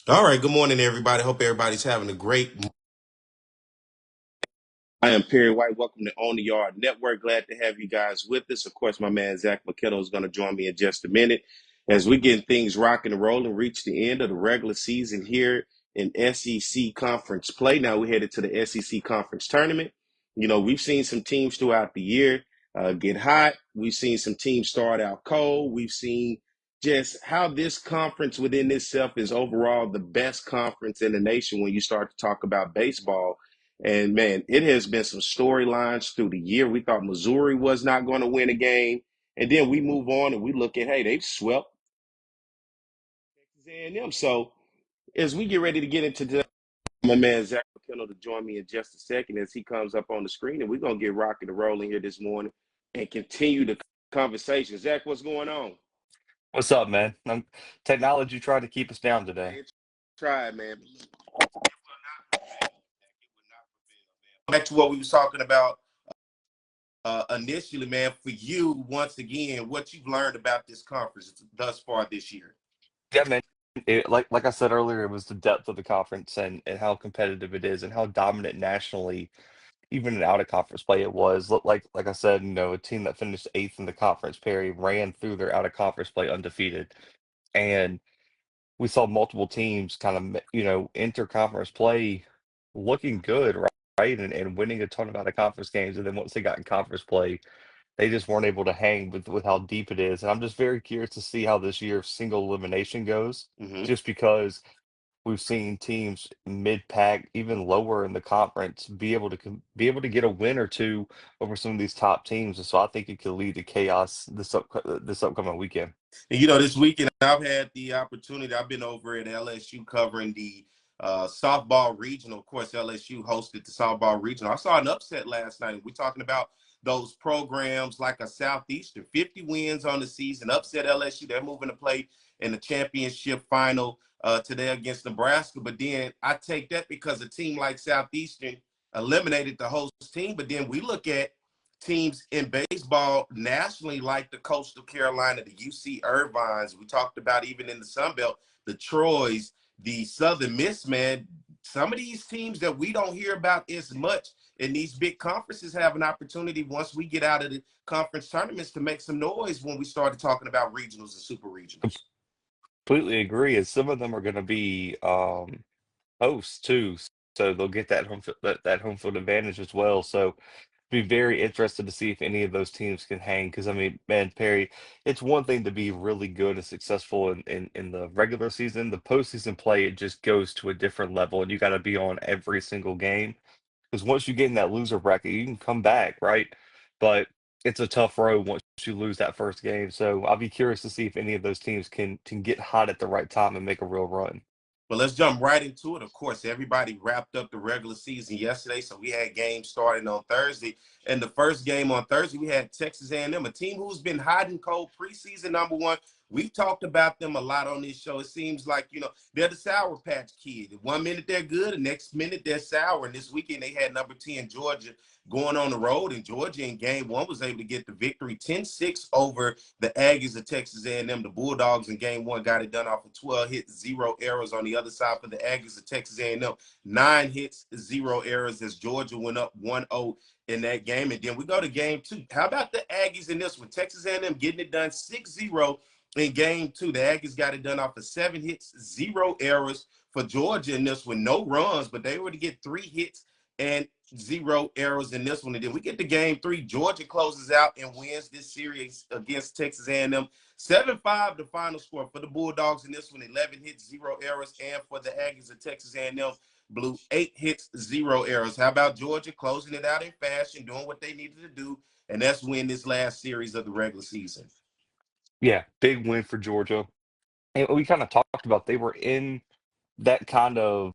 All right, good morning, everybody. Hope everybody's having a great. I am Perry White. Welcome to On the Yard Network. Glad to have you guys with us. Of course, my man Zach McKinnell is going to join me in just a minute as we get things rocking and rolling. Reach the end of the regular season here in SEC conference play. Now we're headed to the SEC conference tournament. You know, we've seen some teams throughout the year get hot. We've seen some teams start out cold. We've seen just how this conference within itself is overall the best conference in the nation when you start to talk about baseball. And man, it has been some storylines through the year. We thought Missouri was not going to win a game. And then we move on and we look at, hey, they've swept Texas A&M. So as we get ready to get into the, my man Zach McKinnell to join me in just a second as he comes up on the screen. And we're going to get rocking and rolling here this morning and continue the conversation. Zach, what's going on? What's up, man? Technology tried to keep us down today. It's tried, man. Back to what we was talking about initially, man, for you, once again, what you've learned about this conference thus far this year. Yeah, man. Like I said earlier, it was the depth of the conference and how competitive it is and how dominant nationally, even in out of conference play it was. Like I said, a team that finished eighth in the conference, Perry, ran through their out of conference play undefeated. And we saw multiple teams kind of, enter conference play looking good, right? And winning a ton of out of conference games. And then once they got in conference play, they just weren't able to hang with how deep it is. And I'm just very curious to see how this year's single elimination goes, Mm-hmm. just because we've seen teams mid-pack, even lower in the conference, be able to get a win or two over some of these top teams. And so I think it could lead to chaos this upcoming weekend. And you know, this weekend I've had the opportunity. I've been over at LSU covering the softball regional. Of course, LSU hosted the softball regional. I saw an upset last night. We're talking about those programs like a Southeastern, 50 wins on the season, upset LSU. They're moving to play in the championship final today against Nebraska. But then I take that because a team like Southeastern eliminated the host team. But then we look at teams in baseball nationally, like the Coastal Carolina, the UC Irvines. We talked about even in the Sun Belt, the Troys, the Southern Miss, man. Some of these teams that we don't hear about as much in these big conferences have an opportunity once we get out of the conference tournaments to make some noise when we started talking about regionals and super regionals. Completely agree. And some of them are going to be hosts too, so they'll get that home field advantage as well. So be very interested to see if any of those teams can hang. Because I mean, man, Perry, it's one thing to be really good and successful in the regular season. The postseason play, it just goes to a different level, and you got to be on every single game. Because once you get in that loser bracket, you can come back, right? But it's a tough road once you lose that first game. So I'll be curious to see if any of those teams can get hot at the right time and make a real run. But let's jump right into it. Of course, everybody wrapped up the regular season yesterday, so we had games starting on Thursday. And the first game on Thursday, we had Texas A&M, a team who's been hot and cold preseason number one. We've talked about them a lot on this show. It seems like, they're the Sour Patch Kid. One minute they're good, the next minute they're sour. And this weekend they had number 10 Georgia going on the road, and Georgia in game one was able to get the victory 10-6 over the Aggies of Texas A&M. The Bulldogs in game one got it done off of 12 hits, 0 errors on the other side for the Aggies of Texas A&M. 9 hits, 0 errors as Georgia went up 1-0 in that game. And then we go to game two. How about the Aggies in this one? Texas A&M getting it done 6-0 in game two. The Aggies got it done off of 7 hits, 0 errors for Georgia in this one. No runs, but they were to get 3 hits and 0 errors in this one. And then we get to game three. Georgia closes out and wins this series against Texas A&M. 7-5 the final score for the Bulldogs in this one. 11 hits, 0 errors. And for the Aggies of Texas A&M, Blue, 8 hits, 0 errors. How about Georgia closing it out in fashion, doing what they needed to do, and that's win this last series of the regular season. Yeah, big win for Georgia. And we kind of talked about they were in that kind of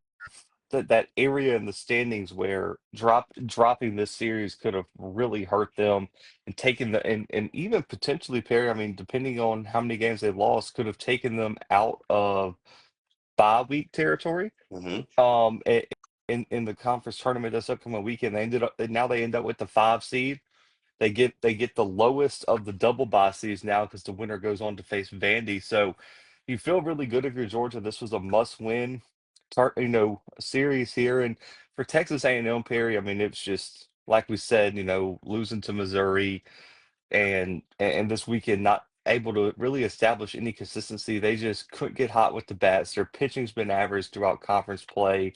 that area in the standings where dropping this series could have really hurt them and taken and even potentially Perry, I mean, depending on how many games they lost, could have taken them out of bye-week territory. Mm-hmm. Um, i- in the conference tournament this upcoming weekend, they end up with the 5 seed. They get the lowest of the double bye seeds now because the winner goes on to face Vandy. So you feel really good if you're Georgia. This was a must-win, series here. And for Texas A&M, Perry, I mean, it's just like we said, losing to Missouri and this weekend not able to really establish any consistency. They just couldn't get hot with the bats. Their pitching's been average throughout conference play.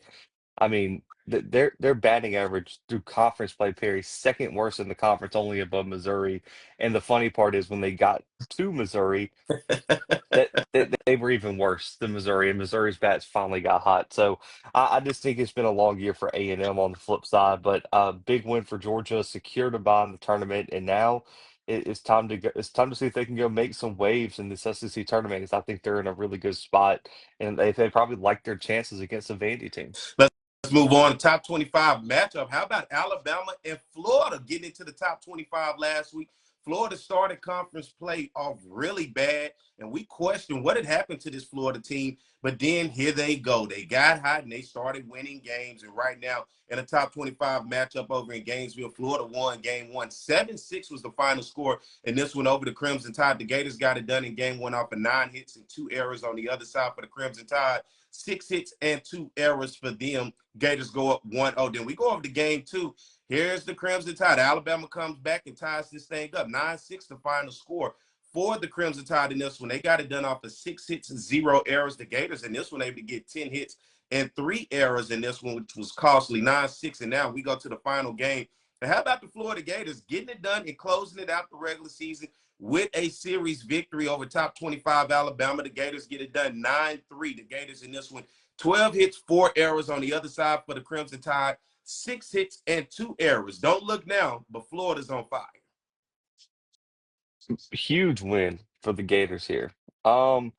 I mean, their batting average through conference play, Perry, second worst in the conference, only above Missouri. And the funny part is when they got to Missouri, that they were even worse than Missouri, and Missouri's bats finally got hot. So I just think it's been a long year for A&M on the flip side, but big win for Georgia, secured a bye in the tournament, and now it's time to go. It's time to see if they can go make some waves in this SEC tournament. Because I think they're in a really good spot, and they probably like their chances against the Vandy team. Let's move on to top 25 matchup. How about Alabama and Florida getting into the top 25 last week? Florida started conference play off really bad, and we questioned what had happened to this Florida team. But then here they go. They got hot, and they started winning games. And right now, in a top 25 matchup over in Gainesville, Florida won game one. 7-6 was the final score, and this one over the Crimson Tide. The Gators got it done in game one off of 9 hits and 2 errors on the other side for the Crimson Tide. 6 hits and 2 errors for them. Gators go up 1-0. Then we go over to game two. Here's the Crimson Tide. Alabama comes back and ties this thing up. 9-6 the final score for the Crimson Tide in this one. They got it done off of 6 hits and 0 errors. The Gators in this one able to get 10 hits and 3 errors in this one, which was costly. 9-6. And now we go to the final game. And how about the Florida Gators getting it done and closing it out the regular season with a series victory over top 25 Alabama? The Gators get it done 9-3. The Gators in this one, 12 hits, 4 errors on the other side for the Crimson Tide, 6 hits and 2 errors. Don't look now, but Florida's on fire. Huge win for the Gators here. Um,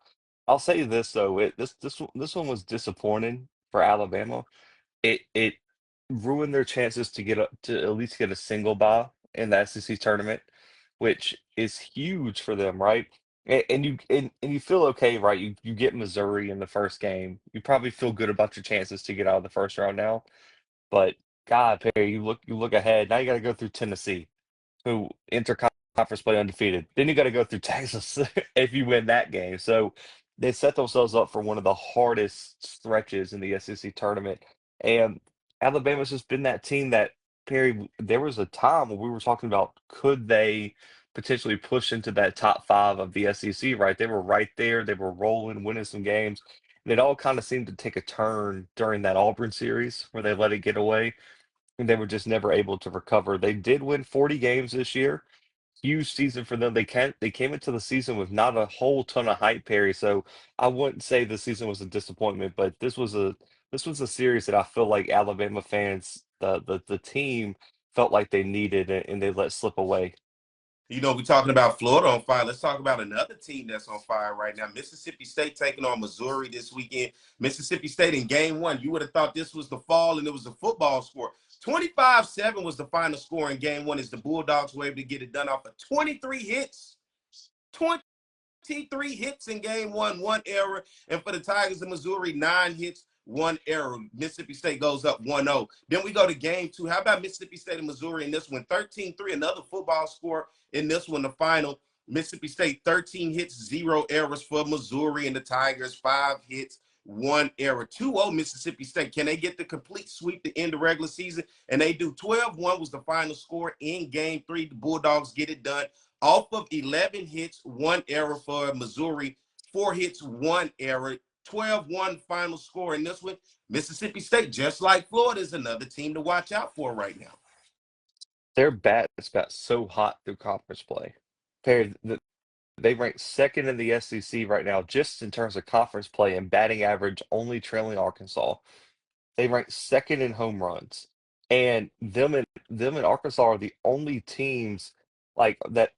I'll say this though, this one was disappointing for Alabama. It ruined their chances to at least get a single bye in the SEC tournament, which is huge for them, right? And you feel okay, right? You get Missouri in the first game. You probably feel good about your chances to get out of the first round now. But God, Perry, you look ahead. Now you got to go through Tennessee, who interconference play undefeated. Then you got to go through Texas if you win that game. So they set themselves up for one of the hardest stretches in the SEC tournament. And Alabama's just been that team that, Perry, there was a time when we were talking about could they potentially push into that top five of the SEC, right? They were right there. They were rolling, winning some games. And it all kind of seemed to take a turn during that Auburn series where they let it get away and they were just never able to recover. They did win 40 games this year. Huge season for them. They came into the season with not a whole ton of hype, Perry. So I wouldn't say the season was a disappointment, but this was a series that I feel like Alabama fans, the team felt like they needed and they let slip away. We're talking about Florida on fire. Let's talk about another team that's on fire right now. Mississippi State taking on Missouri this weekend. Mississippi State in game one. You would have thought this was the fall and it was a football score. 25-7 was the final score in game one as the Bulldogs were able to get it done off of 23 hits. 23 hits in game one, 1 error. And for the Tigers of Missouri, 9 hits, 1 error. Mississippi State goes up 1-0. Then we go to game two. How about Mississippi State and Missouri in this one? 13-3, another football score in this one, the final. Mississippi State, 13 hits, 0 errors for Missouri, and the Tigers, 5 hits, 1 error. 2-0 Mississippi State. Can they get the complete sweep to end the regular season? And they do. 12-1 was the final score in game three. The Bulldogs get it done off of 11 hits, 1 error for Missouri, 4 hits, 1 error. 12-1 final score in this one. Mississippi State, just like Florida, is another team to watch out for right now. Their bats got so hot through conference play. Perry, they rank second in the SEC right now, just in terms of conference play and batting average, only trailing Arkansas. They rank second in home runs, and them and Arkansas are the only teams like that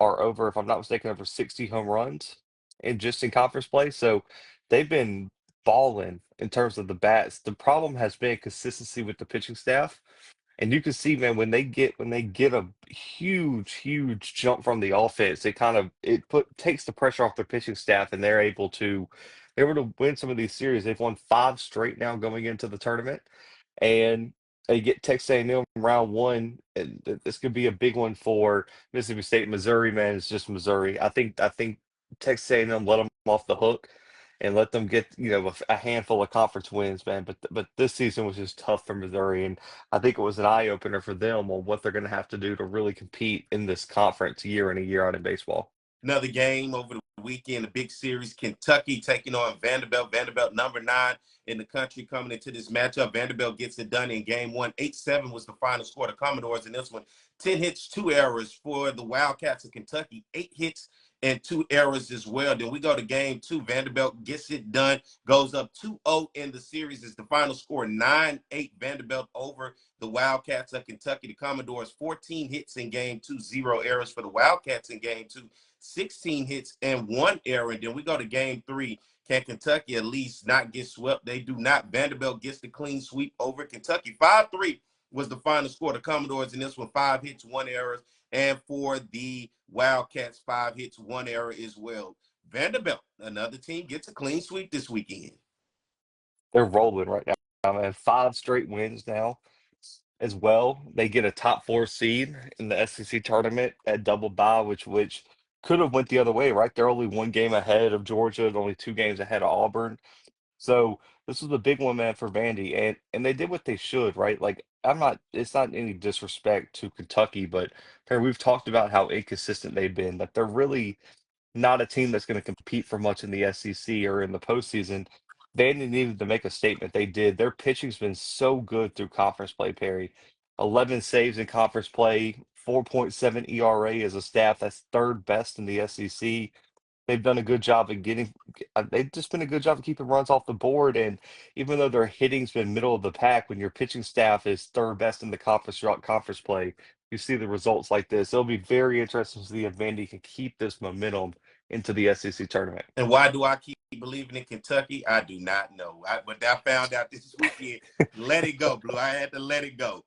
are over, if I'm not mistaken, over 60 home runs and just in conference play. So they've been balling in terms of the bats. The problem has been consistency with the pitching staff. And you can see, man, when they get a huge jump from the offense, it takes the pressure off their pitching staff, and they're able to win some of these series. They've won 5 straight now going into the tournament, and they get Texas A&M round one. And this could be a big one for Mississippi State. Missouri, man, it's just Missouri. I think Texas A&M let them off the hook and let them get, a handful of conference wins, man. But this season was just tough for Missouri, and I think it was an eye opener for them on what they're going to have to do to really compete in this conference year in and year out in baseball. Another game over the weekend, a big series. Kentucky taking on Vanderbilt. Vanderbilt, number 9 in the country, coming into this matchup. Vanderbilt gets it done in game one. 8-7 was the final score. The Commodores in this one, 10 hits, 2 errors for the Wildcats of Kentucky. 8 hits and 2 errors as well. Then we go to game two. Vanderbilt gets it done, goes up 2-0 in the series. Is the final score 9-8. Vanderbilt over the Wildcats of Kentucky. The Commodores, 14 hits in game two, 0 errors for the Wildcats in game two. 16 hits and 1 error. And then we go to game three. Can Kentucky at least not get swept? They do not. Vanderbilt gets the clean sweep over Kentucky. 5-3 was the final score. The Commodores in this one, 5 hits, 1 error. And for the Wildcats, 5 hits, 1 error as well. Vanderbilt, another team, gets a clean sweep this weekend. They're rolling right now, man. 5 straight wins now as well. They get a top 4 seed in the SEC tournament at double bye, which could have went the other way, right? They're only 1 game ahead of Georgia, and only 2 games ahead of Auburn. So this was a big one, man, for Vandy, and they did what they should, right? Like it's not any disrespect to Kentucky, but Perry, we've talked about how inconsistent they've been. That they're really not a team that's going to compete for much in the SEC or in the postseason. They needed to make a statement. They did. Their pitching's been so good through conference play, Perry. 11 saves in conference play, 4.7 ERA as a staff. That's third best in the SEC. They've done a good job of they've just been a good job of keeping runs off the board. And even though their hitting's been middle of the pack, when your pitching staff is third best in the conference throughout conference play, you see the results like this. It'll be very interesting to see if Vandy can keep this momentum into the SEC tournament. And why do I keep believing in Kentucky? I do not know. But I found out this weekend. Let it go, Blue. I had to let it go.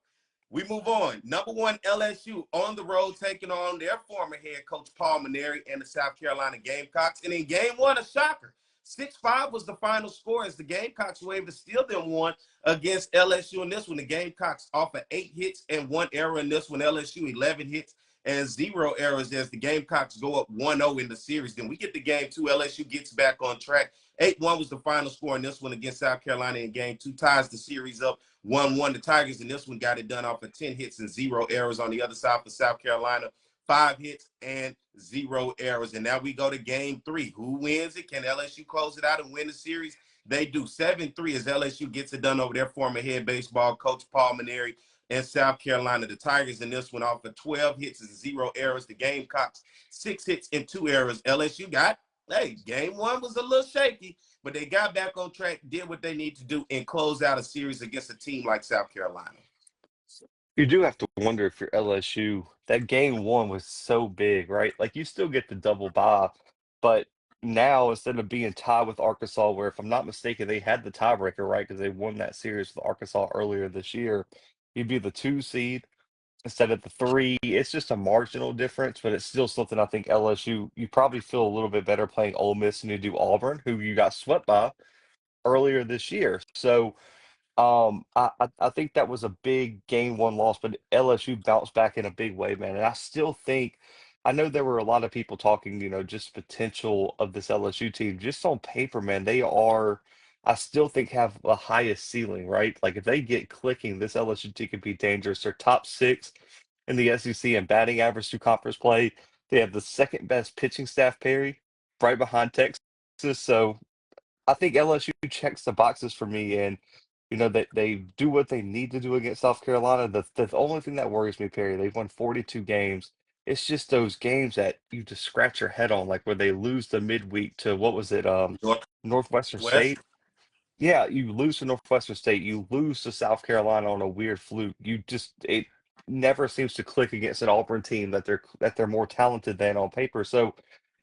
We move on. Number 1, LSU on the road, taking on their former head coach, Paul Mainieri, and the South Carolina Gamecocks. And in game one, a shocker. 6-5 was the final score as the Gamecocks were able to steal them one against LSU in this one. The Gamecocks offer 8 hits and 1 error in this one. LSU, 11 hits and 0 errors as the Gamecocks go up 1-0 in the series. Then we get to game two. LSU gets back on track. 8-1 was the final score in this one against South Carolina in game two. Ties the series up 1-1. The Tigers in this one got it done off of 10 hits and 0 errors. On the other side for South Carolina, 5 hits and 0 errors. And now we go to game three. Who wins it? Can LSU close it out and win the series? They do. 7-3 as LSU gets it done over their former head baseball coach, Paul Mainieri, and South Carolina. The Tigers in this one off of 12 hits and 0 errors. The Gamecocks, 6 hits and 2 errors. LSU got, game one was a little shaky, but they got back on track, did what they need to do, and close out a series against a team like South Carolina. You do have to wonder if you're LSU, that game one was so big, right? Like you still get the double bye, but now instead of being tied with Arkansas, where if I'm not mistaken, they had the tiebreaker, right? Because they won that series with Arkansas earlier this year. You'd be the 2 seed instead of the 3. It's just a marginal difference, but it's still something I think LSU, you probably feel a little bit better playing Ole Miss than you do Auburn, who you got swept by earlier this year. So I think that was a big game one loss, but LSU bounced back in a big way, man. And I still think, I know there were a lot of people talking, just potential of this LSU team. Just on paper, man, I still think have the highest ceiling, right? Like if they get clicking, this LSU team could be dangerous. They're top 6 in the SEC in batting average through conference play. They have the second best pitching staff, Perry, right behind Texas. So I think LSU checks the boxes for me, and that they do what they need to do against South Carolina. The only thing that worries me, Perry, they've won 42 games. It's just those games that you just scratch your head on, like where they lose the midweek to what was it, Northwestern Northwest. State. Yeah, you lose to Northwestern State, you lose to South Carolina on a weird fluke. It never seems to click against an Auburn team that they're more talented than on paper. So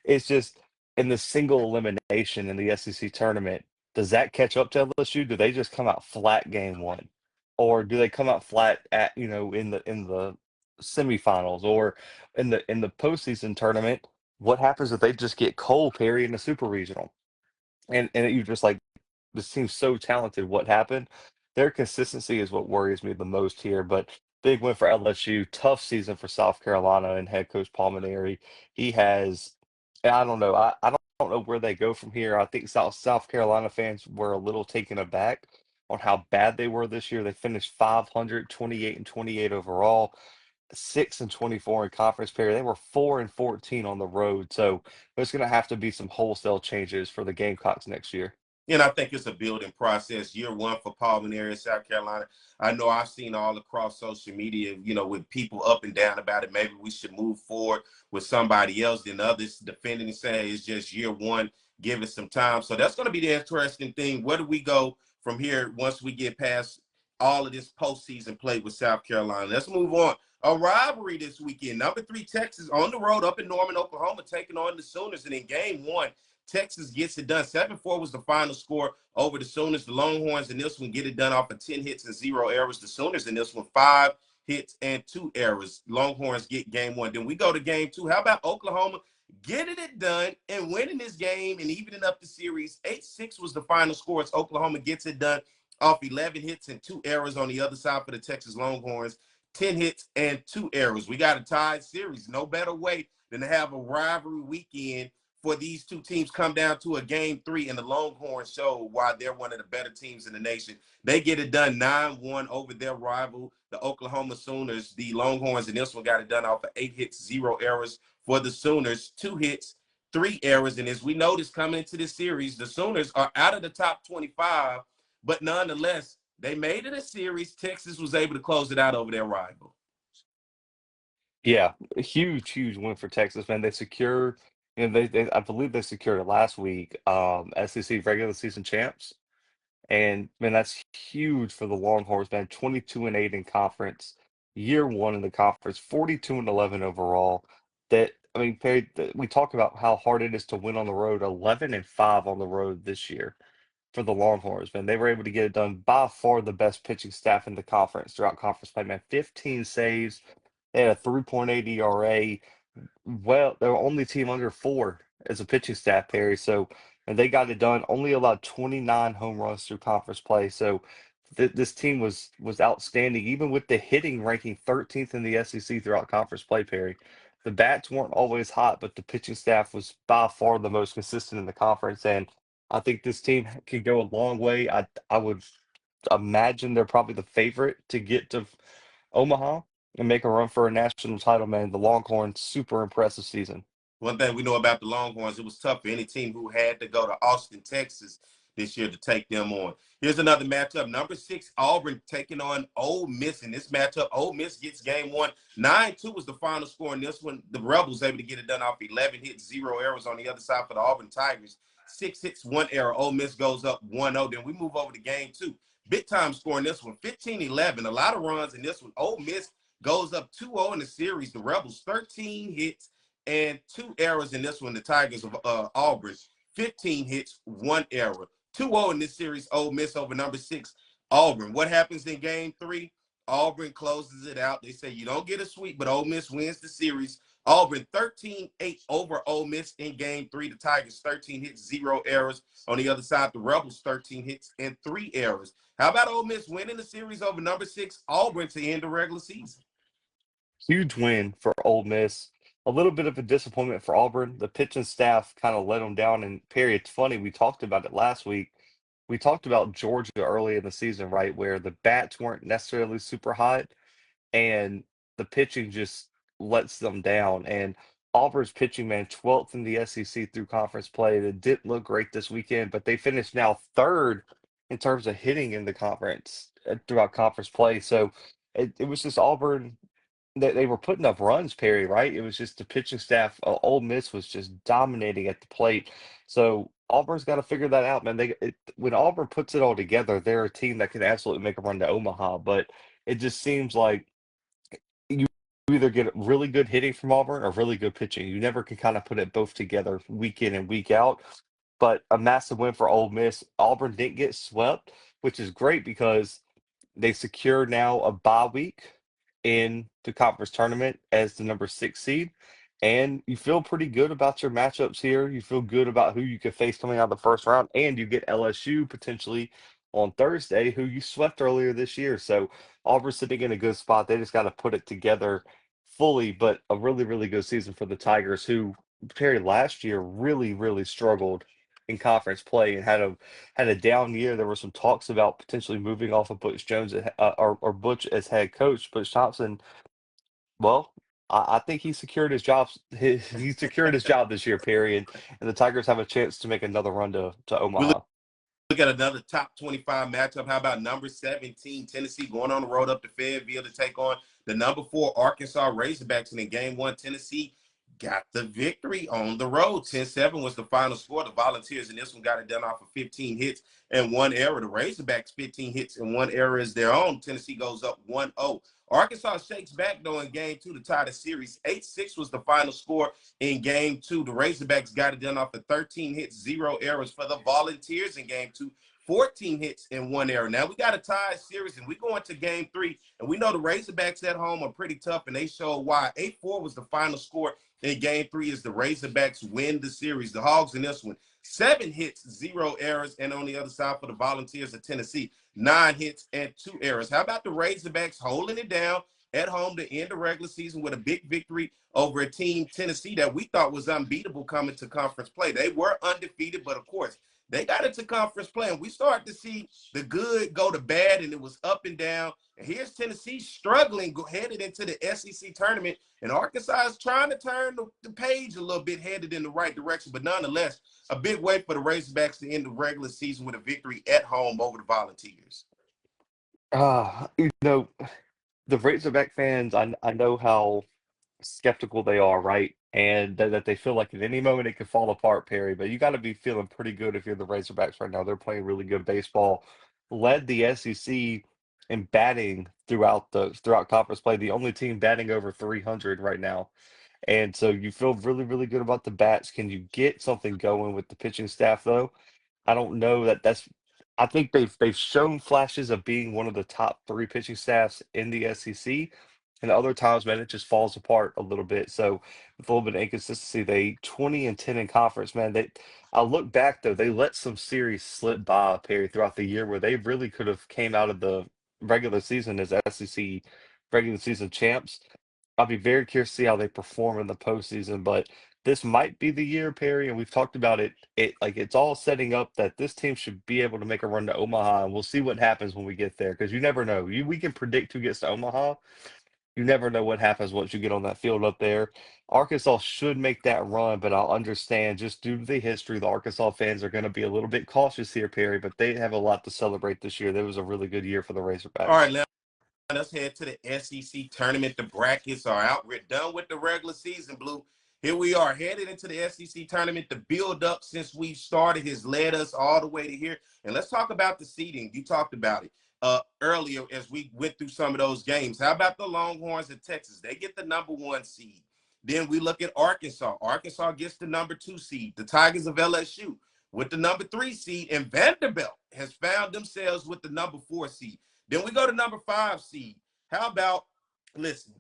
it's just in the single elimination in the SEC tournament, does that catch up to LSU? Do they just come out flat game one? Or do they come out flat at, in the semifinals or in the postseason tournament? What happens if they just get cold, Perry, in the super regional? And you just like this seems so talented. What happened? Their consistency is what worries me the most here. But big win for LSU. Tough season for South Carolina and head coach Paul Mainieri. He has, I don't know. I don't don't know where they go from here. I think South Carolina fans were a little taken aback on how bad they were this year. They finished 500, 28 and 28 overall, 6 and 24 in conference period. They were 4 and 14 on the road. So there's going to have to be some wholesale changes for the Gamecocks next year. And I think it's a building process. Year one for Paulding area, South Carolina. I know I've seen all across social media, with people up and down about it. Maybe we should move forward with somebody else. Then others defending and saying it's just year one, give it some time. So that's going to be the interesting thing. Where do we go from here once we get past all of this postseason play with South Carolina? Let's move on. A rivalry this weekend. Number 3 Texas on the road up in Norman, Oklahoma, taking on the Sooners. And in game one, Texas gets it done. 7-4 was the final score over the Sooners. The Longhorns in this one get it done off of 10 hits and 0 errors. The Sooners in this one, 5 hits and 2 errors. Longhorns get game one. Then we go to game 2. How about Oklahoma getting it done and winning this game and evening up the series? 8-6 was the final score as Oklahoma gets it done off 11 hits and 2 errors on the other side for the Texas Longhorns. 10 hits and 2 errors. We got a tied series. No better way than to have a rivalry weekend for these two teams come down to a game 3, and the Longhorns show why they're one of the better teams in the nation. They get it done 9-1 over their rival, the Oklahoma Sooners. The Longhorns in this one got it done off of 8 hits, 0 errors for the Sooners, 2 hits, 3 errors. And as we noticed coming into this series, the Sooners are out of the top 25, but nonetheless, they made it a series. Texas was able to close it out over their rival. Yeah, a huge, huge win for Texas, man. They secured, I believe they secured it last week, SEC regular season champs. And man, that's huge for the Longhorns, man. 22 and 8 in conference, year one in the conference, 42 and 11 overall. That I mean, Perry, we talk about how hard it is to win on the road. 11-5 on the road this year for the Longhorns, man. They were able to get it done. By far the best pitching staff in the conference throughout conference play, man. 15 saves. They had a 3.8 ERA. Well, they're only team under 4 as a pitching staff, Perry. So, and they got it done. Only allowed 29 home runs through conference play. So, this team was outstanding, even with the hitting ranking 13th in the SEC throughout conference play, Perry. The bats weren't always hot, but the pitching staff was by far the most consistent in the conference. And I think this team could go a long way. I would imagine they're probably the favorite to get to Omaha and make a run for a national title, man. The Longhorns, super impressive season. One thing we know about the Longhorns, it was tough for any team who had to go to Austin, Texas this year to take them on. Here's another matchup. Number 6, Auburn taking on Ole Miss. In this matchup, Ole Miss gets game 1. 9-2 was the final score in this one. The Rebels able to get it done off 11 hits, 0 errors on the other side for the Auburn Tigers. 6 hits, 1 error. Ole Miss goes up 1-0. Then we move over to game 2. Big time score in this one, 15-11. A lot of runs in this one. Ole Miss goes up 2-0 in the series. The Rebels, 13 hits, and 2 errors in this one. The Tigers of Auburn, 15 hits, 1 error. 2-0 in this series. Ole Miss over number 6, Auburn. What happens in game 3? Auburn closes it out. They say you don't get a sweep, but Ole Miss wins the series. Auburn 13-8 over Ole Miss in game 3. The Tigers 13 hits, 0 errors. On the other side, the Rebels 13 hits and 3 errors. How about Ole Miss winning the series over number 6, Auburn, to end the regular season? Huge win for Ole Miss. A little bit of a disappointment for Auburn. The pitching staff kind of let them down. And Perry, it's funny, we talked about it last week. We talked about Georgia early in the season, right, where the bats weren't necessarily super hot and the pitching just lets them down. And Auburn's pitching, man, 12th in the SEC through conference play. They didn't look great this weekend, but they finished now 3rd in terms of hitting in the conference throughout conference play. So it was just Auburn. They were putting up runs, Perry, right? It was just the pitching staff. Ole Miss was just dominating at the plate. So Auburn's got to figure that out, man. When Auburn puts it all together, they're a team that can absolutely make a run to Omaha. But it just seems like you either get really good hitting from Auburn or really good pitching. You never can kind of put it both together week in and week out. But a massive win for Ole Miss. Auburn didn't get swept, which is great because they secure now a bye week in the conference tournament as the number 6 seed. And you feel pretty good about your matchups here. You feel good about who you could face coming out of the first round. And you get LSU potentially on Thursday, who you swept earlier this year. So Auburn's sitting in a good spot. They just got to put it together fully, but a really, really good season for the Tigers, who Perry last year really struggled in conference play and had a down year. There were some talks about potentially moving off of Butch Jones or Butch as head coach. Butch Thompson, well, I think he secured his job. He secured his job this year, Perry, and the Tigers have a chance to make another run to We Omaha. look at another top 25 matchup. How about number 17, Tennessee, going on the road up to Fayetteville to take on the number 4 Arkansas Razorbacks. And in game one, Tennessee got the victory on the road. 10-7 was the final score. The Volunteers in this one got it done off of 15 hits and 1 error. The Razorbacks, 15 hits and 1 error is their own. Tennessee goes up 1-0. Arkansas shakes back, though, in game two to tie the series. 8-6 was the final score in game two. The Razorbacks got it done off of 13 hits, 0 errors for the Volunteers in game two. 14 hits and 1 error. Now we got a tie series, and we go into game three, and we know the Razorbacks at home are pretty tough, and they show why. 8-4 was the final score in game three as the Razorbacks win the series. The Hogs in this one, 7 hits, 0 errors, and on the other side for the Volunteers of Tennessee, 9 hits and 2 errors. How about the Razorbacks holding it down at home to end the regular season with a big victory over a team, Tennessee, that we thought was unbeatable coming to conference play? They were undefeated, but of course, they got into conference play, and we started to see the good go to bad, and it was up and down. And here's Tennessee struggling, headed into the SEC tournament, and Arkansas is trying to turn the page a little bit, headed in the right direction. But nonetheless, a big way for the Razorbacks to end the regular season with a victory at home over the Volunteers. You know, the Razorback fans, I know how skeptical they are, right? And that they feel like at any moment it could fall apart, Perry. But you got to be feeling pretty good if you're the Razorbacks right now. They're playing really good baseball. Led the SEC in batting throughout conference play. The only team batting over 300 right now. And so you feel really good about the bats. Can you get something going with the pitching staff though? I don't know that's. I think they've shown flashes of being one of the top 3 pitching staffs in the SEC, and other times, man, it just falls apart a little bit. So with a little bit of inconsistency, they 20-10 in conference, man. I look back though, they let some series slip by, Perry, throughout the year where they really could have came out of the regular season as SEC regular season champs. I'll be very curious to see how they perform in the postseason, but this might be the year, Perry, and we've talked about it. It's all setting up that this team should be able to make a run to Omaha, and we'll see what happens when we get there because you never know. We can predict who gets to Omaha. You never know what happens once you get on that field up there. Arkansas should make that run, but I'll understand just due to the history, the Arkansas fans are going to be a little bit cautious here, Perry, but they have a lot to celebrate this year. There was a really good year for the All Razorbacks. right, let's head to the SEC tournament. The brackets are out. We're done with the regular season, Blue. Here we are headed into the SEC tournament. The build up since we started has led us all the way to here. And let's talk about the seeding. You talked about it earlier as we went through some of those games. How about the Longhorns of Texas? They get the number 1 seed. Then we look at Arkansas. Arkansas gets the number 2 seed. The Tigers of LSU with the number 3 seed. And Vanderbilt has found themselves with the number 4 seed. Then we go to number 5 seed. How about, listen,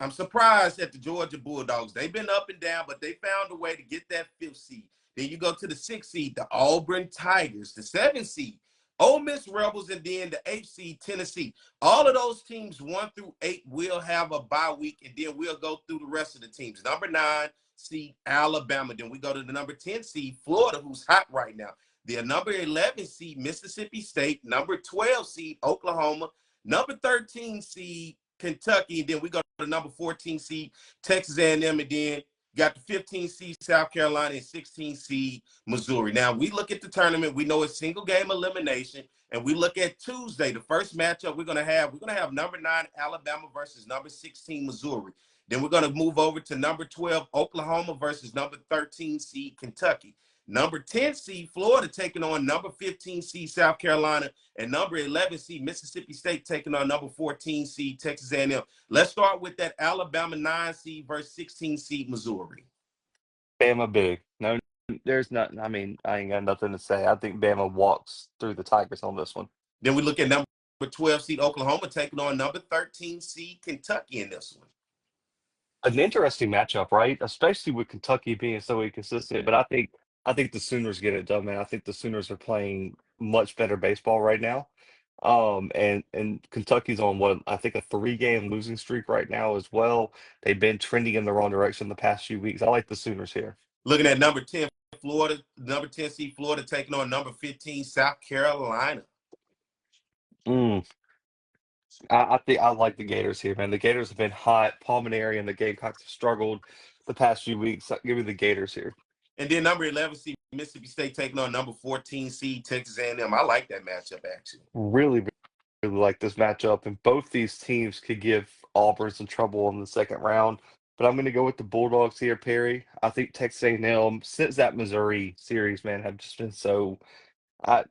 I'm surprised at the Georgia Bulldogs. They've been up and down, but they found a way to get that 5th seed. Then you go to the 6th seed, the Auburn Tigers, the 7th seed, Ole Miss Rebels, and then the 8th seed, Tennessee. All of those teams 1 through 8 will have a bye week, and then we'll go through the rest of the teams. Number 9 seed, Alabama. Then we go to the number 10 seed, Florida, who's hot right now. The number 11 seed, Mississippi State. Number 12 seed, Oklahoma. Number 13 seed, Kentucky. And then we go to number 14 seed, Texas A&M. And then got the 15 seed, South Carolina, and 16 seed, Missouri. Now, we look at the tournament. We know it's single game elimination. And we look at Tuesday, the first matchup we're going to have number 9, Alabama versus number 16, Missouri. Then we're going to move over to number 12, Oklahoma versus number 13 seed, Kentucky. Number 10 seed, Florida taking on number 15 seed, South Carolina, and number 11 seed, Mississippi State taking on number 14 seed, Texas A&M. Let's start with that Alabama 9 seed versus 16 seed, Missouri. Bama big. No, there's nothing. I mean, I ain't got nothing to say. I think Bama walks through the Tigers on this one. Then we look at number 12 seed, Oklahoma taking on number 13 seed, Kentucky in this one. An interesting matchup, right? Especially with Kentucky being so inconsistent. But I think the Sooners get it done, man. I think the Sooners are playing much better baseball right now. And Kentucky's on what I think a 3-game losing streak right now as well. They've been trending in the wrong direction the past few weeks. I like the Sooners here. Looking at number 10, Florida, number 10 seed Florida taking on number 15, South Carolina. Mm. I think I like the Gators here, man. The Gators have been hot. Pulmonary and the Gamecocks have struggled the past few weeks. Give me the Gators here. And then number 11 seed Mississippi State taking on number 14 seed Texas A&M. I like that matchup, actually. Really, really like this matchup, and both these teams could give Auburn some trouble in the second round. But I'm going to go with the Bulldogs here, Perry. I think Texas A&M, since that Missouri series, man, have just been so. I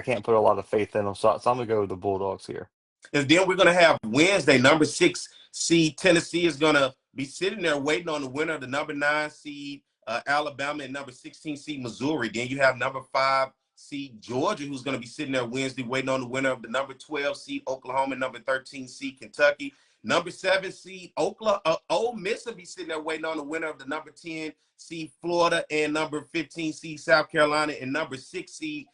can't put a lot of faith in them, so I'm going to go with the Bulldogs here. And then we're going to have Wednesday, number 6 seed Tennessee is going to be sitting there waiting on the winner of the number 9 seed Alabama and number 16 seed Missouri. Then you have number 5 seed Georgia, who's going to be sitting there Wednesday waiting on the winner of the number 12 seed Oklahoma and number 13 seed Kentucky. Number 7 seed Ole Miss will be sitting there waiting on the winner of the number 10 seed Florida and number 15 seed South Carolina, and number 6 seed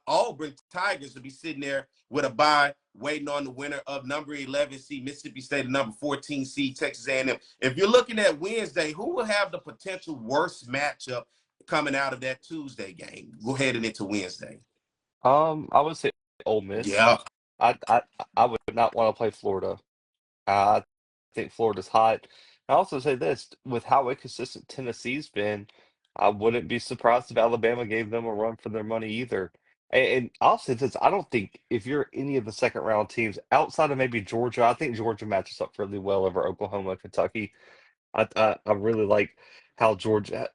Auburn Tigers will be sitting there with a bye, waiting on the winner of number 11 seed Mississippi State and number 14 seed Texas A&M. If you're looking at Wednesday, who will have the potential worst matchup coming out of that Tuesday game? Go ahead and into Wednesday. I would say Ole Miss. Yeah. I I I would not want to play Florida. I think Florida's hot. I also say this, with how inconsistent Tennessee's been, I wouldn't be surprised if Alabama gave them a run for their money either. And I'll say this, I don't think if you're any of the second round teams outside of maybe Georgia, I think Georgia matches up really well over Oklahoma, Kentucky. I really like how Georgia.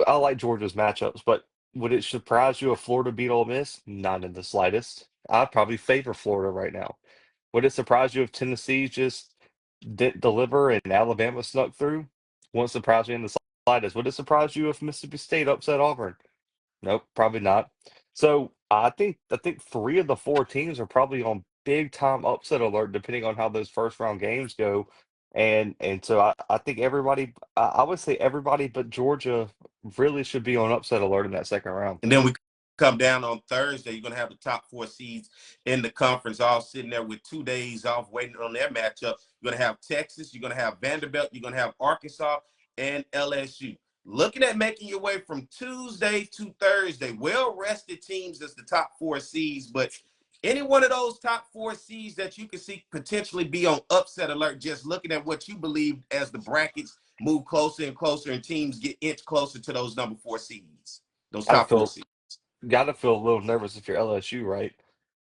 I like Georgia's matchups, but would it surprise you if Florida beat Ole Miss? Not in the slightest. I'd probably favor Florida right now. Would it surprise you if Tennessee just didn't deliver and Alabama snuck through? Won't surprise me in the slightest. Would it surprise you if Mississippi State upset Auburn? Nope, probably not. So I think 3 of the 4 teams are probably on big time upset alert, depending on how those first round games go. And so I think everybody, I would say everybody but Georgia really should be on upset alert in that second round. And then we come down on Thursday. You're going to have the top 4 seeds in the conference all sitting there with 2 days off waiting on their matchup. You're going to have Texas. You're going to have Vanderbilt. You're going to have Arkansas and LSU. Looking at making your way from Tuesday to Thursday, well-rested teams as the top 4 seeds, but any one of those top 4 seeds that you can see potentially be on upset alert, just looking at what you believe as the brackets move closer and closer and teams get inch closer to those number 4 seeds, those Gotta top 4 feel seeds. gotta feel a little nervous if you're LSU, right?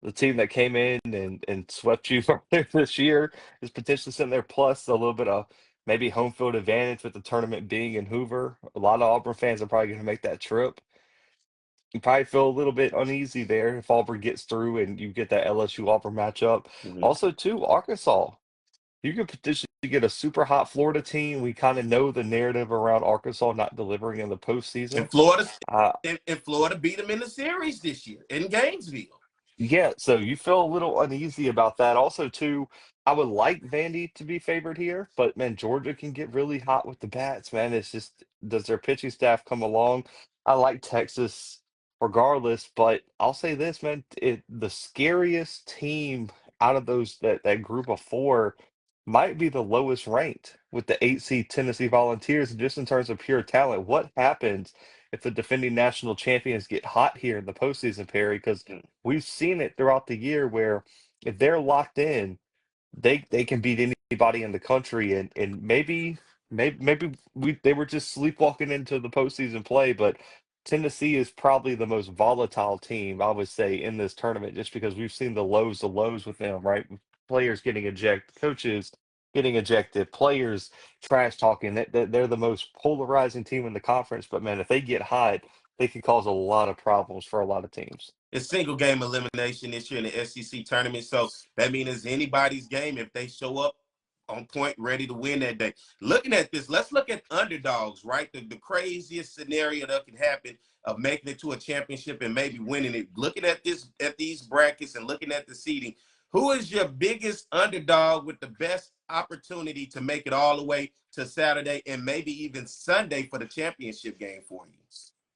The team that came in and swept you earlier this year is potentially sitting there, plus a little bit of maybe home field advantage with the tournament being in Hoover. A lot of Auburn fans are probably going to make that trip. You probably feel a little bit uneasy there if Auburn gets through and you get that LSU Auburn matchup. Mm-hmm. Also, too, Arkansas. You could potentially get a super hot Florida team. We kind of know the narrative around Arkansas not delivering in the postseason. And Florida Uh, and Florida beat them in the series this year in Gainesville. Yeah, so you feel a little uneasy about that. Also, too, I would like Vandy to be favored here, but man, Georgia can get really hot with the bats, man. It's just, does their pitching staff come along? I like Texas regardless, but I'll say this, man, the scariest team out of that group of 4 might be the lowest ranked with the 8 seed Tennessee Volunteers, just in terms of pure talent. What happens if the defending national champions get hot here in the postseason, Perry? Because we've seen it throughout the year where if they're locked in, they can beat anybody in the country, and maybe they were just sleepwalking into the postseason play, but Tennessee is probably the most volatile team, I would say, in this tournament, just because we've seen the lows with them, right? Players getting ejected, coaches getting ejected, players trash talking. They're the most polarizing team in the conference, but man, if they get hot, they can cause a lot of problems for a lot of teams. It's single game elimination this year in the SEC tournament. So that means it's anybody's game if they show up on point, ready to win that day. Looking at this, let's look at underdogs, right? The craziest scenario that can happen of making it to a championship and maybe winning it. Looking at these brackets and looking at the seeding, who is your biggest underdog with the best opportunity to make it all the way to Saturday and maybe even Sunday for the championship game for you?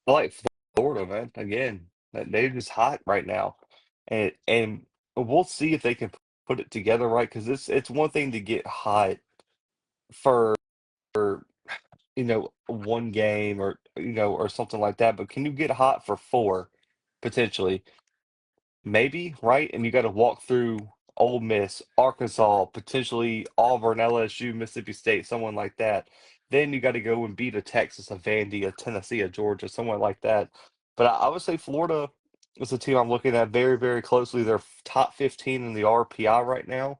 I like Florida, man. Again, they're just hot right now, and we'll see if they can put it together right because it's one thing to get hot for one game or or something like that, but can you get hot for four potentially? Maybe, right? And you got to walk through Ole Miss, Arkansas, potentially Auburn, LSU, Mississippi State, someone like that. Then you got to go and beat a Texas, a Vandy, a Tennessee, a Georgia, someone like that. But I would say Florida is a team I'm looking at very, very closely. They're top 15 in the RPI right now,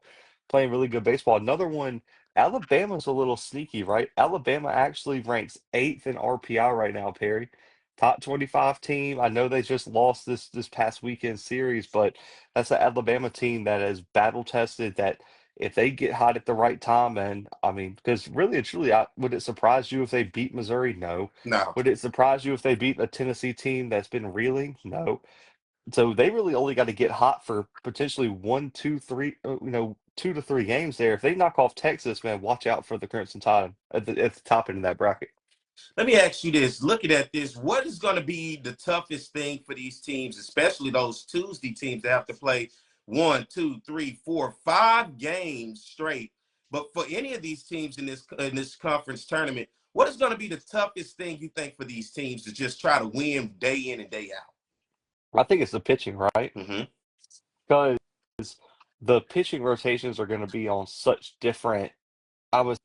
playing really good baseball. Another one, Alabama's a little sneaky, right? Alabama actually ranks eighth in RPI right now, Perry. Top 25 team. I know they just lost this past weekend series, but that's an Alabama team that is battle tested. That if they get hot at the right time, and I mean, because really and truly, would it surprise you if they beat Missouri? No. No. Would it surprise you if they beat a Tennessee team that's been reeling? No. So they really only got to get hot for potentially one, two, three, 2 to 3 games there. If they knock off Texas, man, watch out for the Crimson Tide at the top end of that bracket. Let me ask you this. Looking at this, what is going to be the toughest thing for these teams, especially those Tuesday teams that have to play 1, 2, 3, 4, 5 games straight? But for any of these teams in this conference tournament, what is going to be the toughest thing you think for these teams to just try to win day in and day out? I think it's the pitching, right? Mm-hmm. Because the pitching rotations are going to be on such different, I would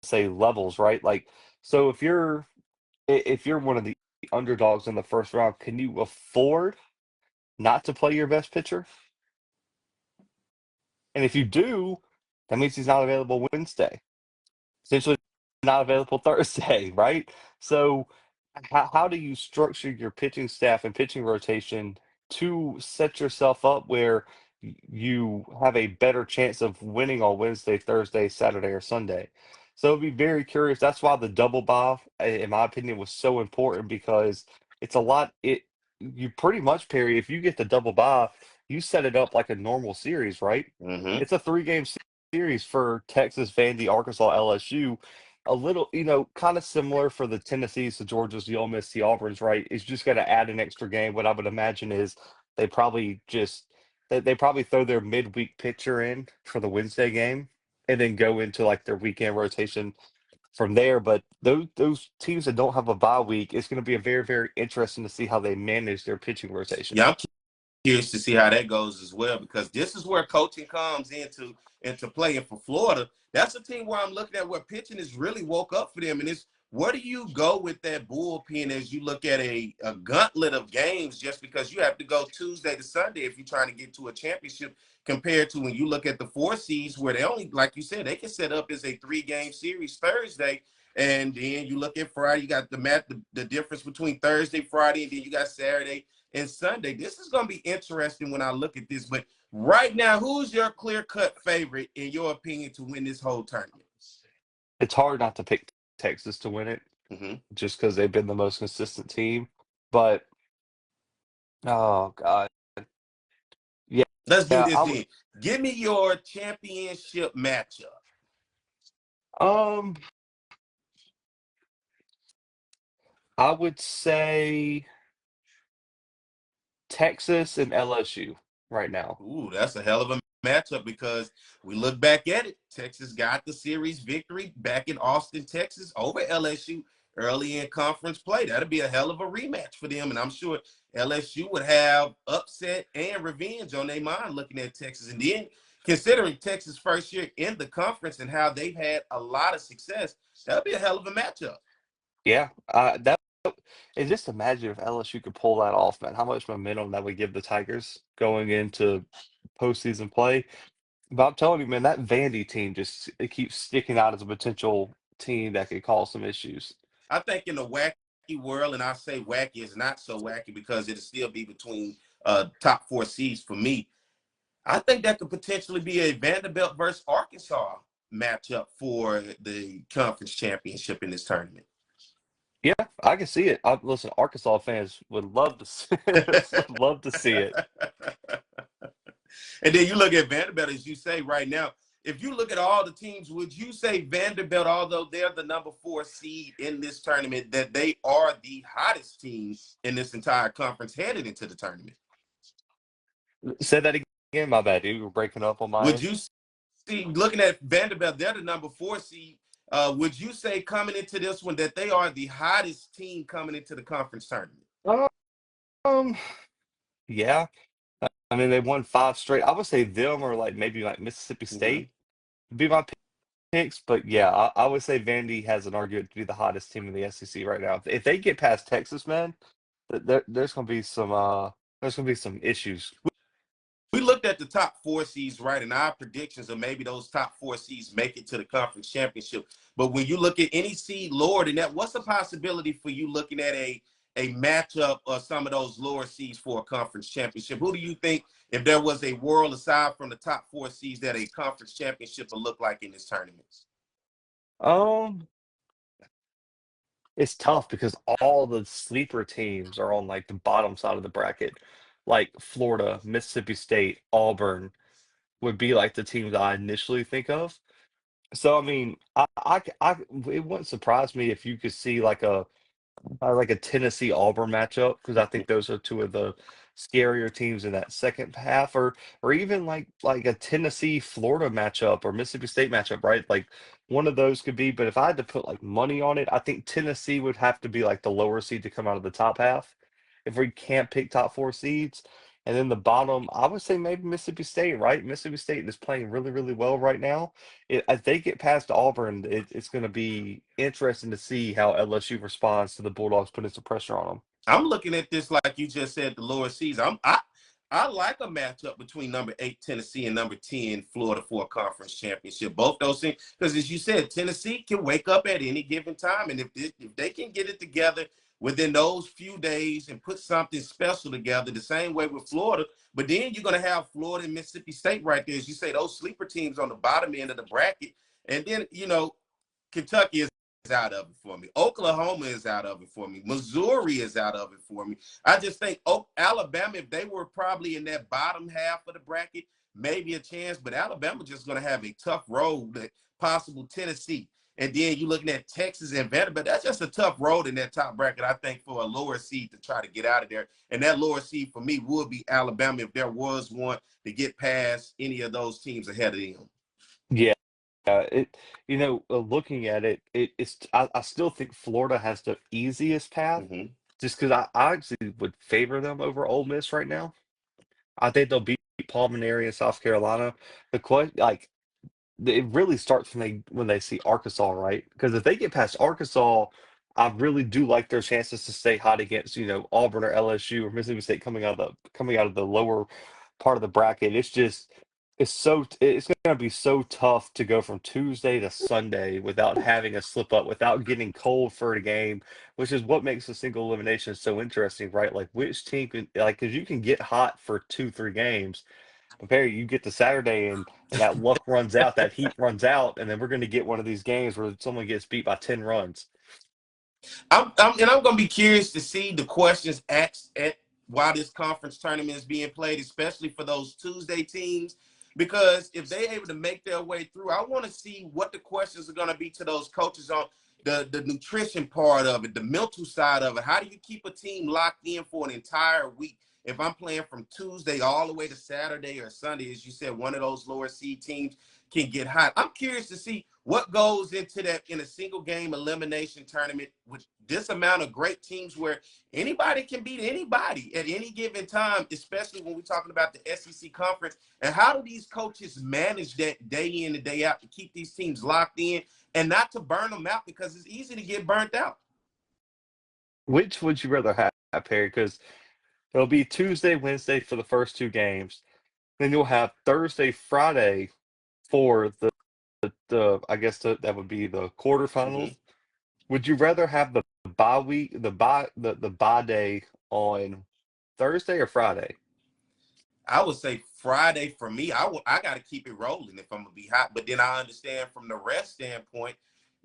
say, levels, right? Like, so if you're one of the underdogs in the first round, can you afford not to play your best pitcher? And if you do, that means he's not available Wednesday. Essentially not available Thursday, right? So how do you structure your pitching staff and pitching rotation to set yourself up where you have a better chance of winning on Wednesday, Thursday, Saturday, or Sunday? So I'd be very curious. That's why the double bye, in my opinion, was so important because it's a lot. You pretty much, Perry, if you get the double bye, you set it up like a normal series, right? Mm-hmm. It's a 3-game series for Texas, Vandy, Arkansas, LSU. A little, kind of similar for the Tennessees, the Georgias, the Ole Miss, the Auburns, right? It's just got to add an extra game. What I would imagine is they probably just they probably throw their midweek pitcher in for the Wednesday game and then go into like their weekend rotation from there. But those teams that don't have a bye week, it's going to be a very, very interesting to see how they manage their pitching rotation. Yeah, I'm curious to see how that goes as well, because this is where coaching comes into play. And for Florida, that's a team where I'm looking at where pitching has really woke up for them. And it's where do you go with that bullpen as you look at a gauntlet of games, just because you have to go Tuesday to Sunday if you're trying to get to a championship, compared to when you look at the 4 seeds where they only, like you said, they can set up as a 3-game series Thursday. And then you look at Friday, you got the difference between Thursday, Friday, and then you got Saturday and Sunday. This is going to be interesting when I look at this. But right now, who's your clear-cut favorite, in your opinion, to win this whole tournament? It's hard not to pick Texas to win it Mm-hmm. just because they've been the most consistent team. But oh God, yeah, Let's do yeah, this then. Give me your championship matchup. um I would say Texas and LSU right now. Ooh, that's a hell of a matchup, because we look back at it. Texas got the series victory back in Austin, Texas over LSU early in conference play. That'd be a hell of a rematch for them. And I'm sure LSU would have upset and revenge on their mind looking at Texas. And then considering Texas' first year in the conference and how they've had a lot of success, that'd be a hell of a matchup. Yeah, that and just imagine if LSU could pull that off, man. How much momentum that would give the Tigers going into postseason play. But I'm telling you, man, that Vandy team just it keeps sticking out as a potential team that could cause some issues. I think in the wacky world, and I say wacky is not so wacky because it'll still be between top 4 seeds for me. I think that could potentially be a Vanderbilt versus Arkansas matchup for the conference championship in this tournament. Yeah, I can see it. Listen, Arkansas fans would love to would love to see it. And then you look at Vanderbilt, as you say right now. If you look at all the teams, would you say Vanderbilt, although they're the number 4 seed in this tournament, that they are the hottest team in this entire conference headed into the tournament? Say that again? My bad, dude. We're breaking up on my Would end. you see, looking at Vanderbilt, they're the number 4 seed. Would you say coming into this one that they are the hottest team coming into the conference tournament? Um, yeah. I mean, they won 5 straight. I would say them or like maybe like Mississippi Mm-hmm. State would be my picks. But yeah, I would say Vandy has an argument to be the hottest team in the SEC right now. If they get past Texas, man, there's gonna be some issues. We looked at the top 4 seeds, right, and our predictions of maybe those top 4 seeds make it to the conference championship. But when you look at any seed lower than that, what's the possibility for you looking at a matchup of some of those lower seeds for a conference championship? Who do you think, if there was a world aside from the top 4 seeds, that a conference championship would look like in this tournament? Um, it's tough because all the sleeper teams are on like the bottom side of the bracket, like Florida, Mississippi State, Auburn would be like the teams I initially think of. So I mean, it wouldn't surprise me if you could see like a Tennessee Auburn matchup because I think those are two of the scarier teams in that second half, or even like a Tennessee Florida matchup or Mississippi State matchup, right? Like one of those could be. But if I had to put like money on it, I think Tennessee would have to be like the lower seed to come out of the top half if we can't pick top 4 seeds. And then the bottom, I would say maybe Mississippi State, right? Mississippi State is playing really, really well right now. As they get past Auburn, it's going to be interesting to see how LSU responds to the Bulldogs putting some pressure on them. I'm looking at this like you just said, the lower seeds. I like a matchup between number 8 Tennessee and number 10 Florida for a conference championship. Both those things, because as you said, Tennessee can wake up at any given time, and if they can get it together within those few days and put something special together, the same way with Florida. But then you're going to have Florida and Mississippi State right there, as you say, those sleeper teams on the bottom end of the bracket, and then Kentucky is out of it for me. Oklahoma is out of it for me. Missouri is out of it for me. I just think Alabama, if they were probably in that bottom half of the bracket, maybe a chance, but Alabama just going to have a tough road, possible Tennessee. And then you're looking at Texas and Vanderbilt. That's just a tough road in that top bracket, I think, for a lower seed to try to get out of there. And that lower seed for me would be Alabama if there was one to get past any of those teams ahead of them. Yeah, looking at it, I still think Florida has the easiest path, Mm-hmm. just because I actually would favor them over Ole Miss right now. I think they'll beat Palm and South Carolina. The question, like it really starts when they see Arkansas, right? Because if they get past Arkansas, I really do like their chances to stay hot against, Auburn or LSU or Mississippi State coming out of the lower part of the bracket. It's going to be so tough to go from Tuesday to Sunday without having a slip up, without getting cold for a game, which is what makes the single elimination so interesting, right? Like which team can like because you can get hot for 2, 3 games. But Perry, you get to Saturday and that luck runs out, that heat runs out, and then we're going to get one of these games where someone gets beat by 10 runs. I'm going to be curious to see the questions asked at while this conference tournament is being played, especially for those Tuesday teams, because if they're able to make their way through, I want to see what the questions are going to be to those coaches on the nutrition part of it, the mental side of it. How do you keep a team locked in for an entire week? If I'm playing from Tuesday all the way to Saturday or Sunday, as you said, one of those lower seed teams can get hot. I'm curious to see what goes into that in a single game elimination tournament with this amount of great teams where anybody can beat anybody at any given time, especially when we're talking about the SEC conference. And how do these coaches manage that day in and day out to keep these teams locked in and not to burn them out, because it's easy to get burnt out? Which would you rather have, Perry? Because it'll be Tuesday, Wednesday for the first 2 games. Then you'll have Thursday, Friday for the I guess that would be the Mm-hmm. quarterfinals. Would you rather have the bye week, the bye day on Thursday or Friday? I would say Friday for me. I got to keep it rolling if I'm gonna be hot. But then I understand from the rest standpoint,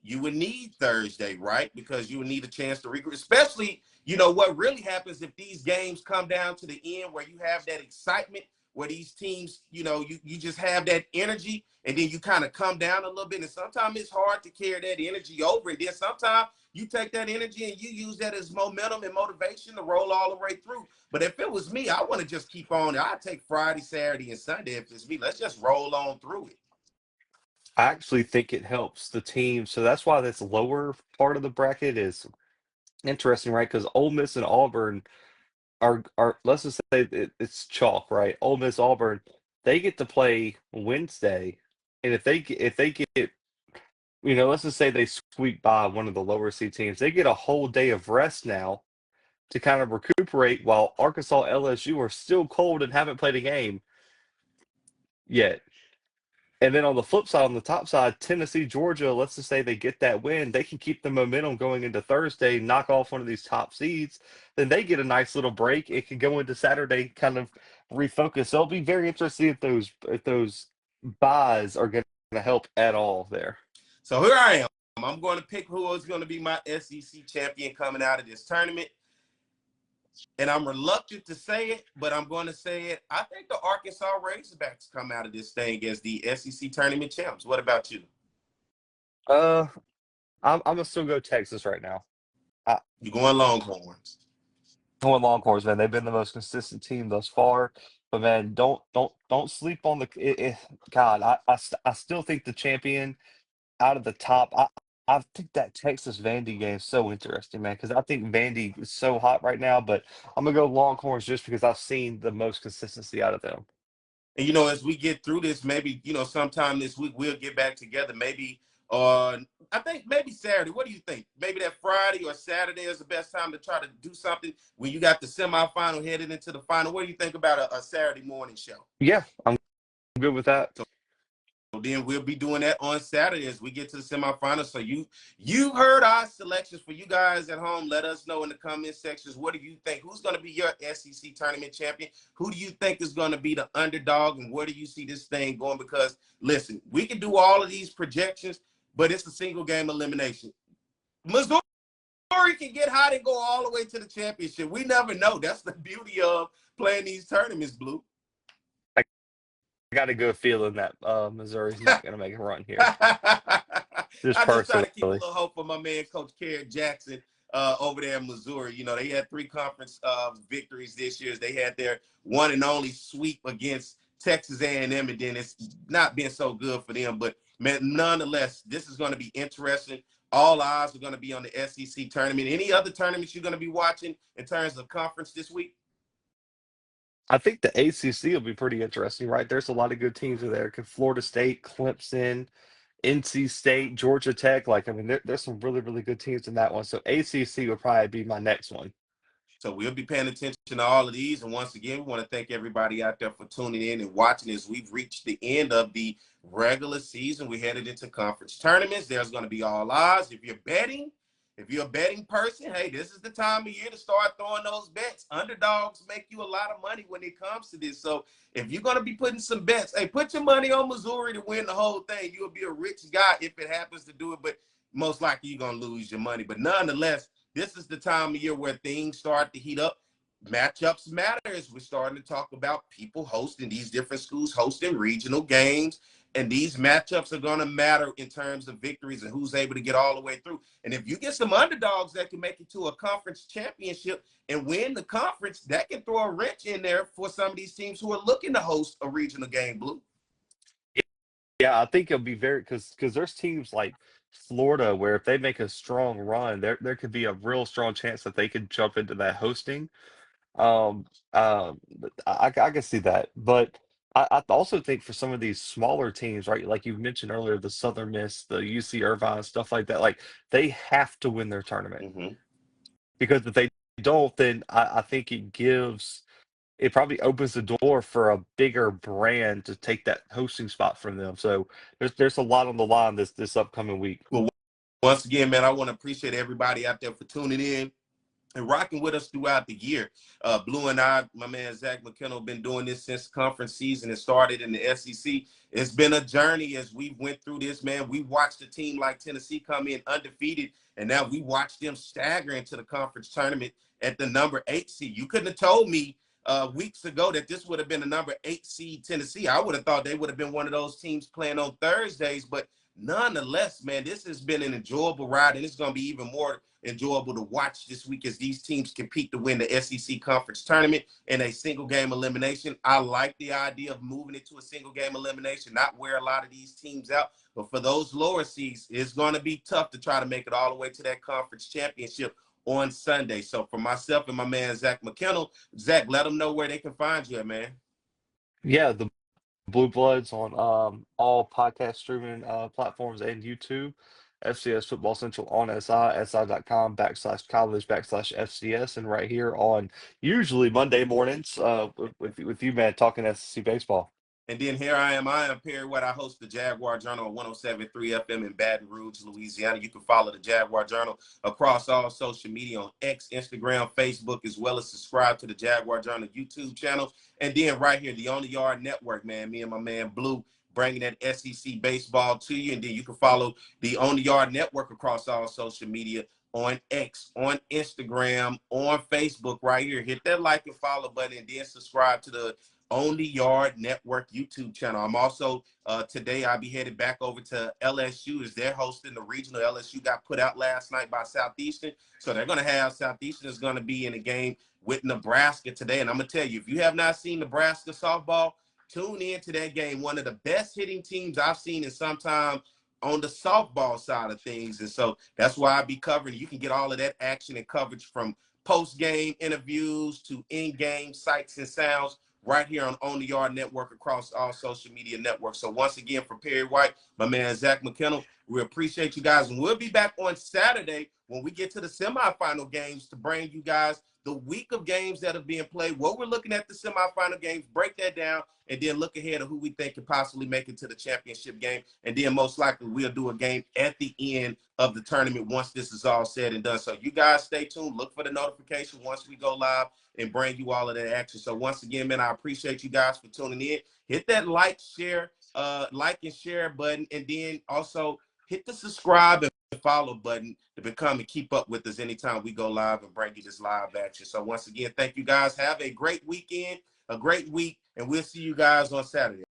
you would need Thursday, right? Because you would need a chance to regroup. Especially, what really happens if these games come down to the end where you have that excitement where these teams, you just have that energy and then you kind of come down a little bit. And sometimes it's hard to carry that energy over. And then sometimes you take that energy and you use that as momentum and motivation to roll all the way through. But if it was me, I want to just keep on. I'd take Friday, Saturday, and Sunday if it's me. Let's just roll on through it. I actually think it helps the team. So that's why this lower part of the bracket is interesting, right? Because Ole Miss and Auburn are let's just say it's chalk, right? Ole Miss, Auburn, they get to play Wednesday, and if they get let's just say they squeak by one of the lower seed teams, they get a whole day of rest now to kind of recuperate while Arkansas, LSU are still cold and haven't played a game yet. And then on the flip side, on the top side, Tennessee, Georgia, let's just say they get that win. They can keep the momentum going into Thursday, knock off one of these top seeds. Then they get a nice little break. It can go into Saturday, kind of refocus. So it'll be very interesting if those buys are going to help at all there. So here I am. I'm going to pick who is going to be my SEC champion coming out of this tournament. And I'm reluctant to say it, but I'm going to say it. I think the Arkansas Razorbacks come out of this thing as the SEC tournament champs. What about you? I'm gonna still go Texas right now. You're going Longhorns. Going Longhorns, man. They've been the most consistent team thus far. But man, don't sleep on God. I still think the champion out of the top. I think that Texas Vandy game is so interesting, man, because I think Vandy is so hot right now. But I'm gonna go Longhorns just because I've seen the most consistency out of them. And, as we get through this, maybe, sometime this week we'll get back together. Maybe I think maybe Saturday. What do you think? Maybe that Friday or Saturday is the best time to try to do something when you got the semifinal headed into the final. What do you think about a Saturday morning show? Yeah, I'm good with that. So then we'll be doing that on Saturday as we get to the semifinals. So you heard our selections. For you guys at home, let us know in the comment sections. What do you think? Who's going to be your SEC tournament champion? Who do you think is going to be the underdog? And where do you see this thing going? Because, listen, we can do all of these projections, but it's a single game elimination. Missouri can get hot and go all the way to the championship. We never know. That's the beauty of playing these tournaments, Blue. I got a good feeling that Missouri's not going to make a run here. I Just just try to keep a personally. little hope for my man, Coach Kerry Jackson, over there in Missouri. They had 3 conference victories this year. They had their one and only sweep against Texas A&M, and then it's not been so good for them. But, man, nonetheless, this is going to be interesting. All eyes are going to be on the SEC tournament. Any other tournaments you're going to be watching in terms of conference this week? I think the ACC will be pretty interesting, right? There's a lot of good teams in there. Florida State, Clemson, NC State, Georgia Tech. There's some really, really good teams in that one. So ACC would probably be my next one. So we'll be paying attention to all of these. And once again, we want to thank everybody out there for tuning in and watching as we've reached the end of the regular season. We headed into conference tournaments. There's going to be all odds. If you're a betting person, hey, this is the time of year to start throwing those bets. Underdogs make you a lot of money when it comes to this. So if you're going to be putting some bets, hey, put your money on Missouri to win the whole thing. You'll be a rich guy if it happens to do it, but most likely you're going to lose your money. But nonetheless, this is the time of year where things start to heat up. Matchups matter as we're starting to talk about people hosting these different schools, hosting regional games. And these matchups are going to matter in terms of victories and who's able to get all the way through. And if you get some underdogs that can make it to a conference championship and win the conference, that can throw a wrench in there for some of these teams who are looking to host a regional game, Blue. Yeah, I think it'll be because there's teams like Florida where if they make a strong run, there could be a real strong chance that they could jump into that hosting. I can see that, but I also think for some of these smaller teams, right, like you mentioned earlier, the Southern Miss, the UC Irvine, stuff like that, like they have to win their tournament because if they don't, then I think it probably opens the door for a bigger brand to take that hosting spot from them. So there's a lot on the line this upcoming week. Well, once again, man, I want to appreciate everybody out there for tuning in and rocking with us throughout the year. Blue and I, my man Zach McKinnell, been doing this since conference season. It started in the SEC. It's been a journey as we went through this, man. We watched a team like Tennessee come in undefeated, and now we watched them stagger into the conference tournament at the number 8 seed. You couldn't have told me weeks ago that this would have been a number 8 seed Tennessee. I would have thought they would have been one of those teams playing on Thursdays, but nonetheless, man, this has been an enjoyable ride, and it's going to be even more enjoyable to watch this week as these teams compete to win the SEC Conference Tournament in a single game elimination. I like the idea of moving it to a single game elimination, not wear a lot of these teams out. But for those lower seeds, it's going to be tough to try to make it all the way to that conference championship on Sunday. So for myself and my man, Zach McKinnell, Zach, let them know where they can find you, man. Yeah, the Blue Bloods on all podcast streaming platforms and YouTube. FCS Football Central on si.com/college/FCS, and right here on usually Monday mornings with you, man, talking SEC baseball. And then here I am Perry White. I host the Jaguar Journal on 107.3 FM in Baton Rouge, Louisiana. You can follow the Jaguar Journal across all social media on X, Instagram, Facebook, as well as subscribe to the Jaguar Journal YouTube channel. And then right here, the On the Yard Network, man, me and my man Blue bringing that SEC baseball to you. And then you can follow the On the Yard Network across all social media on X, on Instagram, on Facebook right here. Hit that like and follow button, and then subscribe to the On the Yard Network YouTube channel. I'm also, today I'll be headed back over to LSU as they're hosting the regional. LSU got put out last night by Southeastern. So they're going to have Southeastern is going to be in a game with Nebraska today. And I'm going to tell you, if you have not seen Nebraska softball, tune in to that game. One of the best hitting teams I've seen in some time on the softball side of things. And so that's why I'll be covering. You can get all of that action and coverage from post-game interviews to in-game sights and sounds right here on the Yard Network across all social media networks. So once again, for Perry White, my man Zach McKinnell, we appreciate you guys. And we'll be back on Saturday when we get to the semifinal games to bring you guys the week of games that are being played, what we're looking at the semifinal games, break that down, and then look ahead of who we think could possibly make it to the championship game. And then most likely we'll do a game at the end of the tournament once this is all said and done. So you guys stay tuned. Look for the notification once we go live and bring you all of that action. So once again, man, I appreciate you guys for tuning in. Hit that like and share button, and then also hit the subscribe and follow button to become and keep up with us anytime we go live and bring you this live action. So once again, thank you guys. Have a great weekend, a great week, and we'll see you guys on Saturday.